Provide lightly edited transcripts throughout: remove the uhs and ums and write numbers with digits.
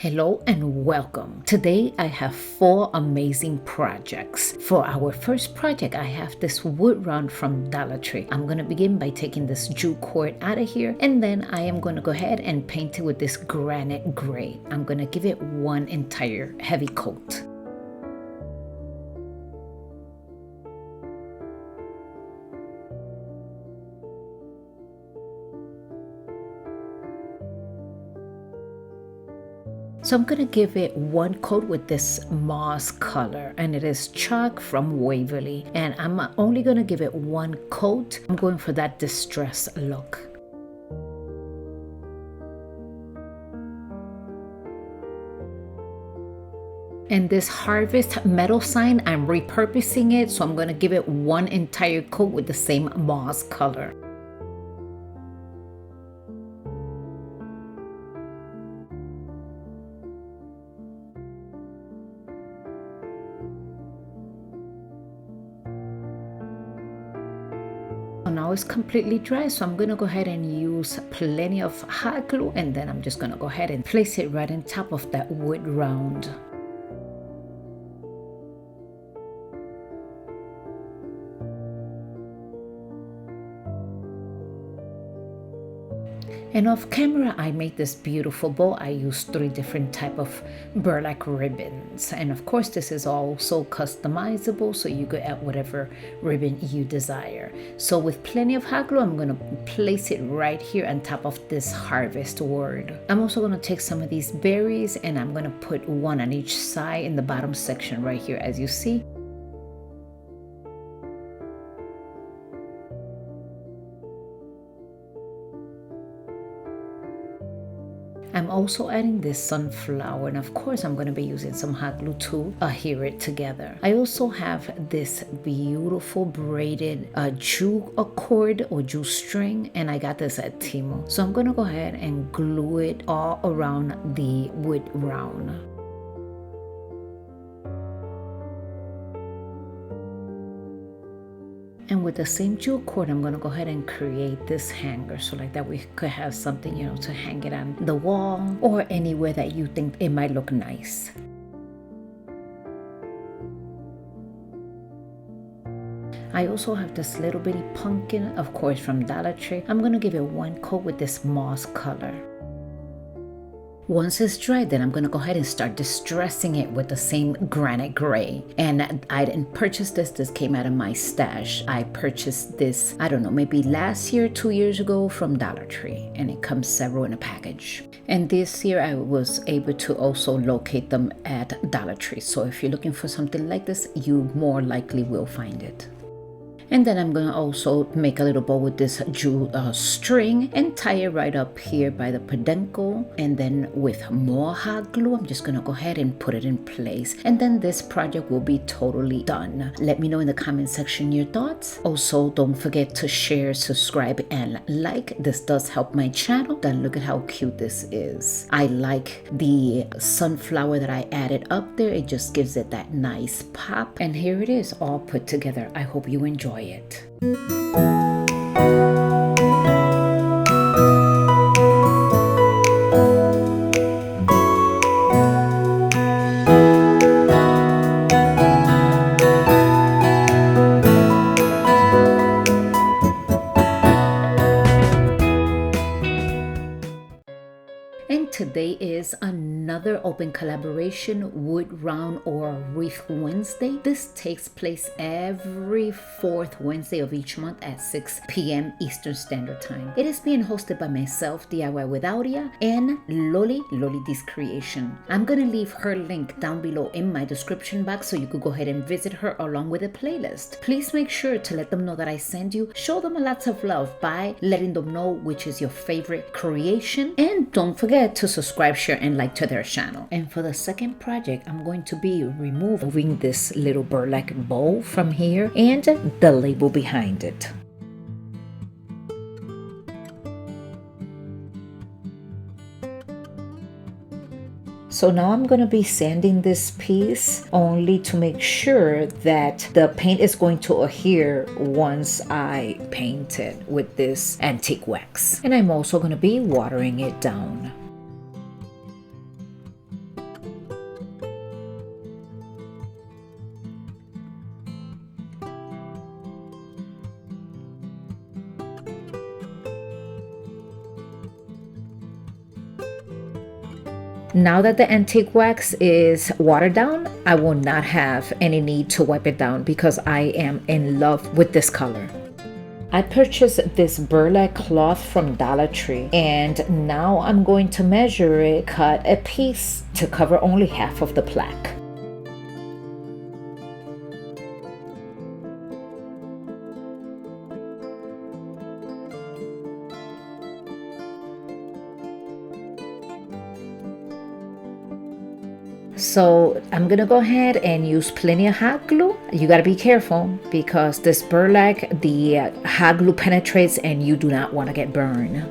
Hello and welcome. Today I have 4 amazing projects. For our first project, I have this wood round from Dollar Tree. I'm going to begin by taking this jute cord out of here, and then I am going to go ahead and paint it with this granite gray. I'm going to give it one entire heavy coat. So I'm going to give it one coat with this moss color, and it is chalk from Waverly, and I'm only going to give it one coat. I'm going for that distressed look. And this harvest metal sign, I'm repurposing it, so I'm going to give it one entire coat with the same moss color. Now it's completely dry, so I'm going to go ahead and use plenty of hot glue, and then I'm just going to go ahead and place it right on top of that wood round. And off camera, I made this beautiful bow. I used 3 different type of burlap ribbons. And of course, this is also customizable, so you could add whatever ribbon you desire. So with plenty of hot glue, I'm going to place it right here on top of this harvest word. I'm also going to take some of these berries, and I'm going to put one on each side in the bottom section right here, as you see. I'm also adding this sunflower, and of course I'm going to be using some hot glue to adhere it together. I also have this beautiful braided jute cord or jute string, and I got this at Timo. So I'm going to go ahead and glue it all around the wood round. And with the same jute cord, I'm going to go ahead and create this hanger, so like that we could have something, to hang it on the wall or anywhere that you think it might look nice. I also have this little bitty pumpkin, of course, from Dollar Tree. I'm going to give it one coat with this moss color. Once it's dry, then I'm going to go ahead and start distressing it with the same granite gray. And I didn't purchase this. This came out of my stash. I purchased this, I don't know, maybe last year, 2 years ago from Dollar Tree. And it comes several in a package. And this year I was able to also locate them at Dollar Tree. So if you're looking for something like this, you more likely will find it. And then I'm going to also make a little bow with this jute string and tie it right up here by the peduncle. And then with more hot glue, I'm just going to go ahead and put it in place. And then this project will be totally done. Let me know in the comment section your thoughts. Also, don't forget to share, subscribe, and like. This does help my channel. Then look at how cute this is. I like the sunflower that I added up there. It just gives it that nice pop. And here it is all put together. I hope you enjoy it. And today is another open collaboration wood round or wreath Wednesday. This takes place every 4th Wednesday of each month at 6 p.m. Eastern Standard Time. It is being hosted by myself, DIY with Aurea, and Loli D's Creation. I'm going to leave her link down below in my description box so you could go ahead and visit her along with a playlist. Please make sure to let them know that I sent you. Show them lots of love by letting them know which is your favorite creation. And don't forget to subscribe, share, and like to their channel. And for the second project, I'm going to be removing this little burlap bowl from here and the label behind it. So now I'm going to be sanding this piece only to make sure that the paint is going to adhere once I paint it with this antique wax. And I'm also going to be watering it down. Now that the antique wax is watered down, I will not have any need to wipe it down because I am in love with this color. I purchased this burlap cloth from Dollar Tree, and now I'm going to measure it, cut a piece to cover only half of the plaque. So I'm gonna go ahead and use plenty of hot glue. You gotta be careful because this burlap, the hot glue penetrates and you do not want to get burned.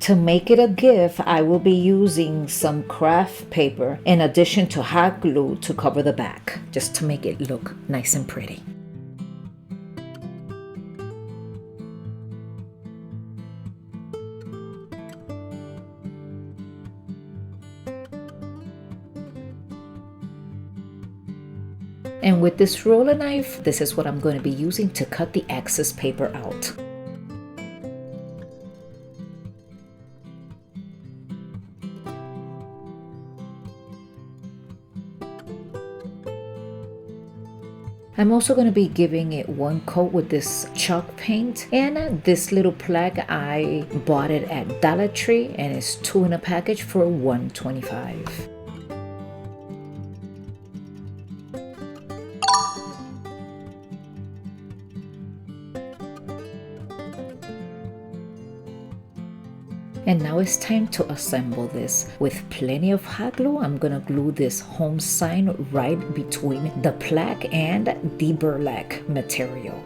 To make it a gift, I will be using some craft paper in addition to hot glue to cover the back, just to make it look nice and pretty. And with this roller knife, this is what I'm going to be using to cut the excess paper out. I'm also going to be giving it one coat with this chalk paint, and this little plaque I bought it at Dollar Tree and it's 2 in a package for $1.25. And now it's time to assemble this. With plenty of hot glue, I'm gonna glue this home sign right between the plaque and the burlap material.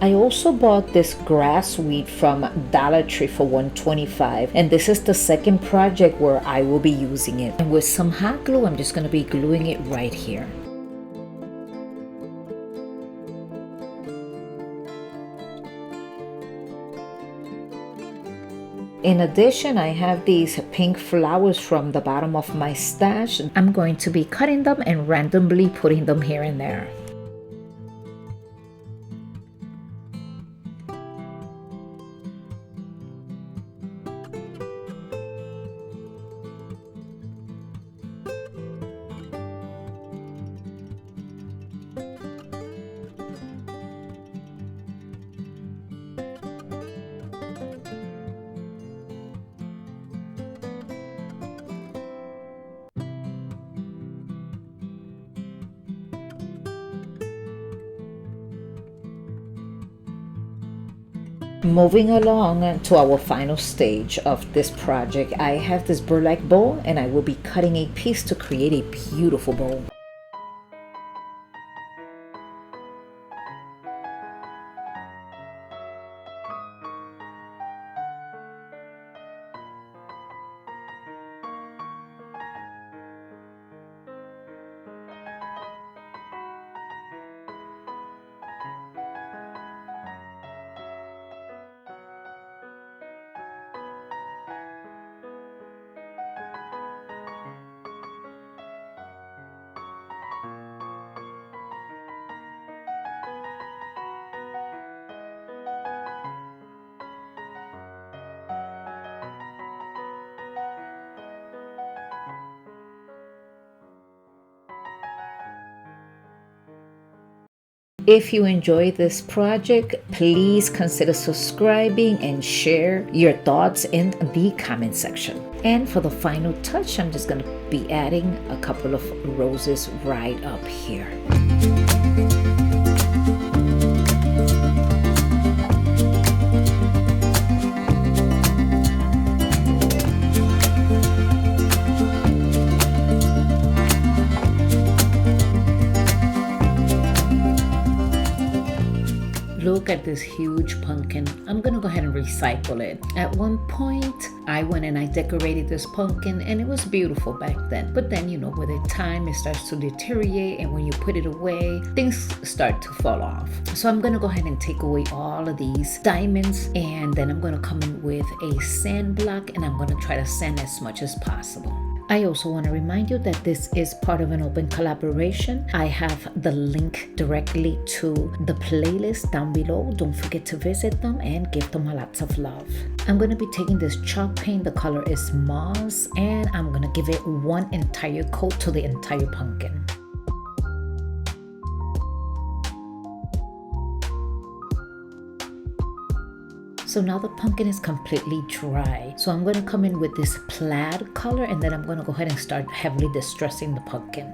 I also bought this grass weed from Dollar Tree for $1.25, and this is the second project where I will be using it. And with some hot glue, I'm just gonna be gluing it right here. In addition, I have these pink flowers from the bottom of my stash. I'm going to be cutting them and randomly putting them here and there. Moving along to our final stage of this project, I have this burlap bowl and I will be cutting a piece to create a beautiful bowl. If you enjoy this project, please consider subscribing and share your thoughts in the comment section. And for the final touch, I'm just going to be adding a couple of roses right up here. look at this huge pumpkin. I'm gonna go ahead and recycle it. At one point, I went and I decorated this pumpkin and it was beautiful back then. But then, with the time, it starts to deteriorate, and when you put it away, things start to fall off. So I'm gonna go ahead and take away all of these diamonds, and then I'm gonna come in with a sand block, and I'm gonna try to sand as much as possible. I also want to remind you that this is part of an open collaboration. I have the link directly to the playlist down below. Don't forget to visit them and give them lots of love. I'm going to be taking this chalk paint. The color is moss, and I'm going to give it one entire coat to the entire pumpkin. So now the pumpkin is completely dry. So I'm going to come in with this plaid color, and then I'm going to go ahead and start heavily distressing the pumpkin.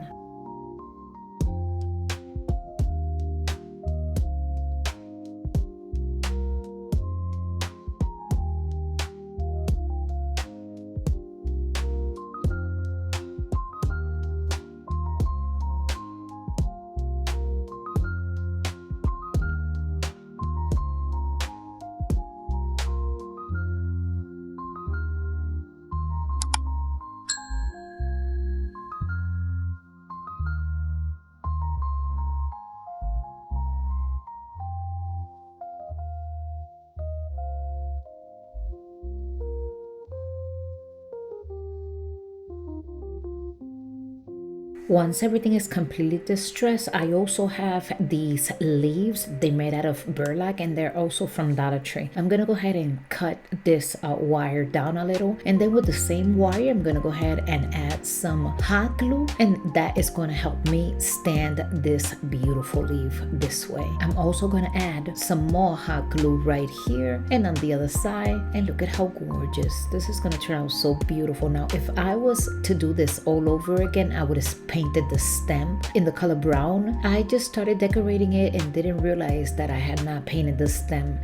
Once everything is completely distressed, I also have these leaves. They're made out of burlap, and they're also from Dollar Tree. I'm gonna go ahead and cut this wire down a little, and then with the same wire, I'm gonna go ahead and add some hot glue, and that is gonna help me stand this beautiful leaf this way. I'm also gonna add some more hot glue right here and on the other side, and look at how gorgeous. This is gonna turn out so beautiful. Now, if I was to do this all over again, I would have painted the stem in the color brown. I just started decorating it and didn't realize that I had not painted the stem.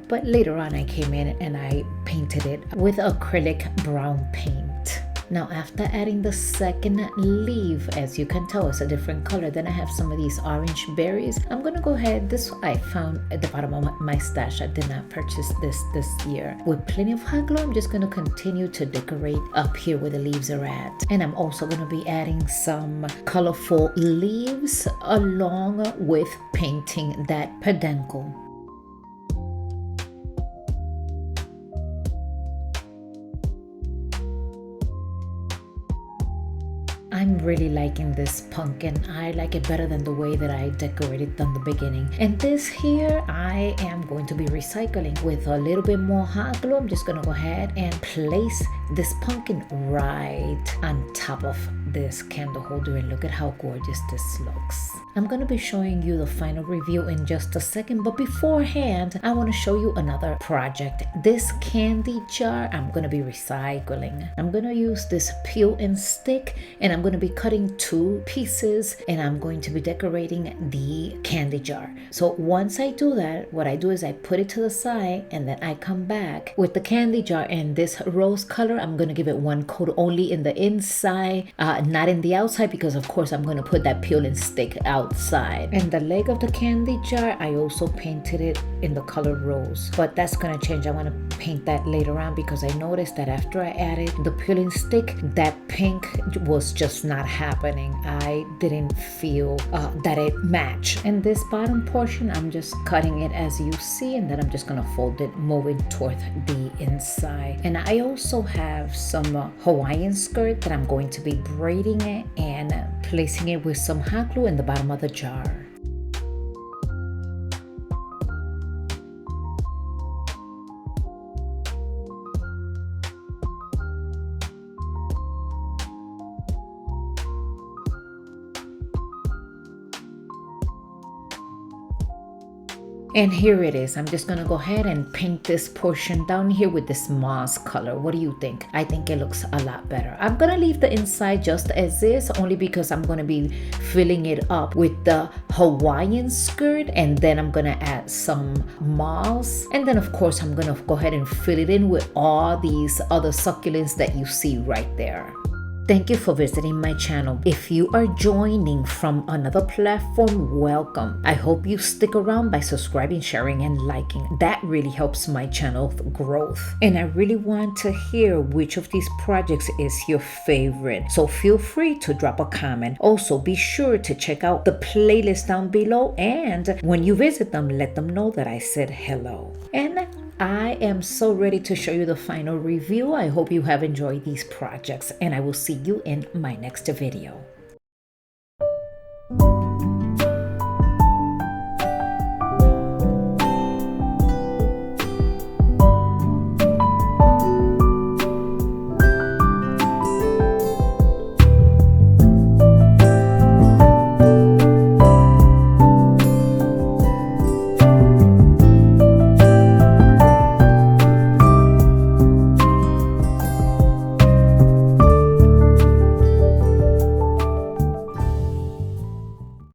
But later on I came in and I painted it with acrylic brown paint. Now, after adding the second leaf, as you can tell, it's a different color. Then I have some of these orange berries. I'm gonna go ahead, this I found at the bottom of my stash. I did not purchase this year. With plenty of hot glue, I'm just gonna continue to decorate up here where the leaves are at. And I'm also gonna be adding some colorful leaves along with painting that peduncle. I'm really liking this pumpkin. I like it better than the way that I decorated from the beginning. And this here, I am going to be recycling with a little bit more hot glue. I'm just gonna go ahead and place this pumpkin right on top of this candle holder, and look at how gorgeous this looks. I'm gonna be showing you the final review in just a second, but beforehand, I wanna show you another project. This candy jar, I'm gonna be recycling. I'm gonna use this peel and stick, and I'm gonna be cutting 2 pieces, and I'm going to be decorating the candy jar. So once I do that, what I do is I put it to the side, and then I come back with the candy jar, and this rose color, I'm gonna give it 1 coat only in the inside, not in the outside, because of course I'm gonna put that peel and stick outside. And the leg of the candy jar, I also painted it in the color rose, but that's gonna change. I want to paint that later on, because I noticed that after I added the peel and stick, that pink was just not happening. I didn't feel that it matched. And this bottom portion, I'm just cutting it as you see, and then I'm just gonna fold it, moving toward the inside. And I also have some Hawaiian skirt that I'm going to be braiding it and placing it with some hot glue in the bottom of the jar. And here it is. I'm just gonna go ahead and paint this portion down here with this moss color. What do you think? I think it looks a lot better. I'm gonna leave the inside just as is, only because I'm gonna be filling it up with the Hawaiian skirt, and then I'm gonna add some moss. And then of course, I'm gonna go ahead and fill it in with all these other succulents that you see right there. Thank you for visiting my channel. If you are joining from another platform, welcome. I hope you stick around by subscribing, sharing, and liking. That really helps my channel growth. And I really want to hear which of these projects is your favorite. So feel free to drop a comment. Also, be sure to check out the playlist down below. And when you visit them, let them know that I said hello. And I am so ready to show you the final review. I hope you have enjoyed these projects, and I will see you in my next video.